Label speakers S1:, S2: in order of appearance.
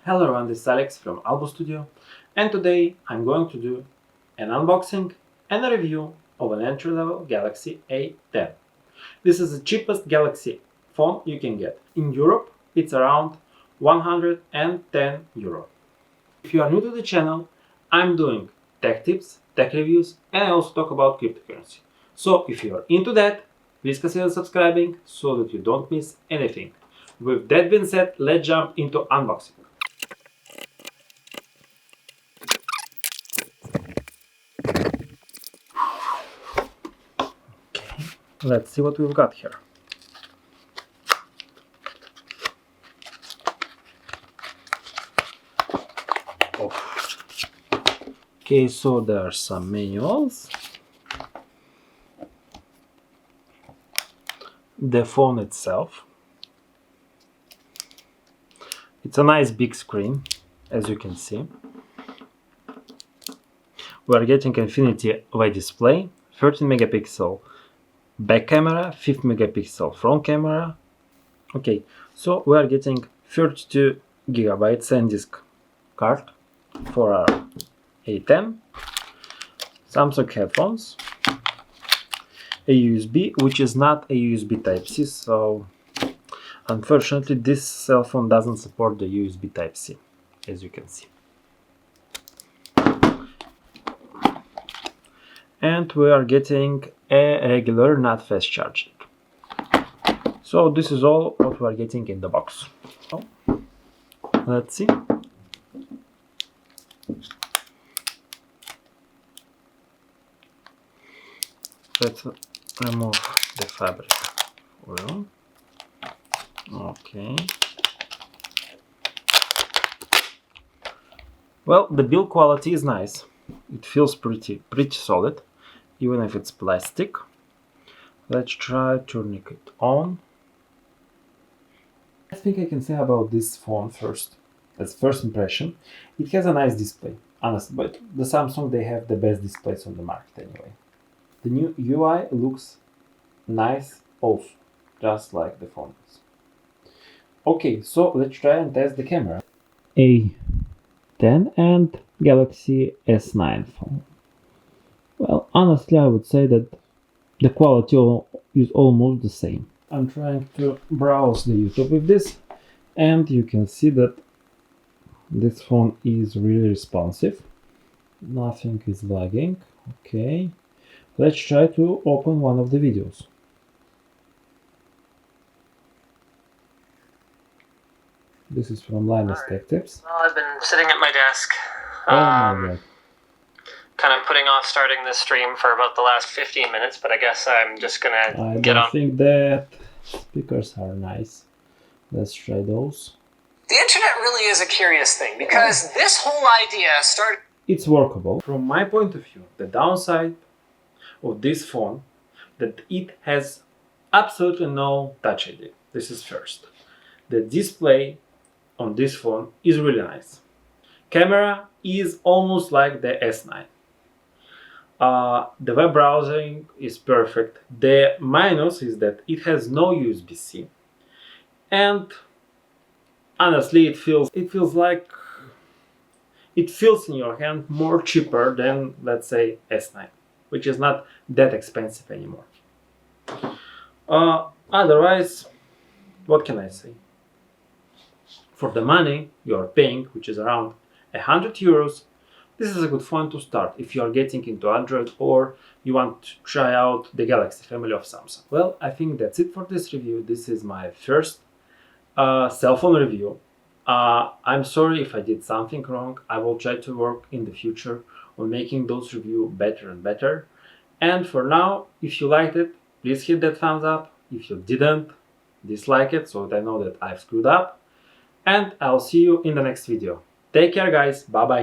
S1: Hello everyone, this is Alex from Albo Studio, and today I'm going to do an unboxing and a review of an entry-level Galaxy A10. This is the cheapest Galaxy phone you can get. In Europe, it's around 110 euro. If you are new to the channel, I'm doing tech tips, tech reviews, and I also talk about cryptocurrency. So if you are into that, please consider subscribing so that you don't miss anything. With that being said, let's jump into unboxing. Let's see what we've got here. Okay, so there are some manuals. The phone itself. It's a nice big screen, as you can see. We are getting Infinity OLED display, 13 megapixel back camera, 5 megapixel front camera. Okay, so we are getting 32 gigabytes SanDisk card for our A10, Samsung headphones, a USB, which is not a USB Type-C, so unfortunately this cell phone doesn't support the USB Type-C, as you can see. And we are getting a regular, not fast charging. So this is all what we are getting in the box. So, let's see. Let's remove the fabric oil. Okay. Well, the build quality is nice. It feels pretty solid, even if it's plastic. Let's try turning it on. I think I can say about this phone first. As first impression, it has a nice display, honestly, but the Samsung, they have the best displays on the market anyway. The new UI looks nice also, just like the phone is. Okay, so let's try and test the camera. A10 and Galaxy S9 phone. Well, honestly, I would say that the quality is almost the same. I'm trying to browse the YouTube with this, and you can see that this phone is really responsive. Nothing is lagging. Okay, let's try to open one of the videos. This is from Linus Tech Tips.
S2: Well, I've been sitting at my desk,
S1: Oh my God.
S2: kind of putting off starting this stream for about the last 15 minutes, but I guess I'm just gonna get on.
S1: I think that speakers are nice. Let's try those.
S2: The internet really is a curious thing, because this whole idea started...
S1: It's workable. From my point of view, the downside of this phone, that it has absolutely no Touch ID. This is first. The display on this phone is really nice. Camera is almost like the S9. The web browsing is perfect. The minus is that it has no USB-C, and honestly, it feels in your hand more cheaper than, let's say, S9, which is not that expensive anymore. Otherwise, what can I say? For the money you are paying, which is around 100 euros, this is a good phone to start if you are getting into Android or you want to try out the Galaxy family of Samsung. Well, I think that's it for this review. This is my first cell phone review. I'm sorry if I did something wrong. I will try to work in the future on making those reviews better and better. And for now, if you liked it, please hit that thumbs up. If you didn't, dislike it so that I know that I've screwed up. And I'll see you in the next video. Take care, guys. Bye bye.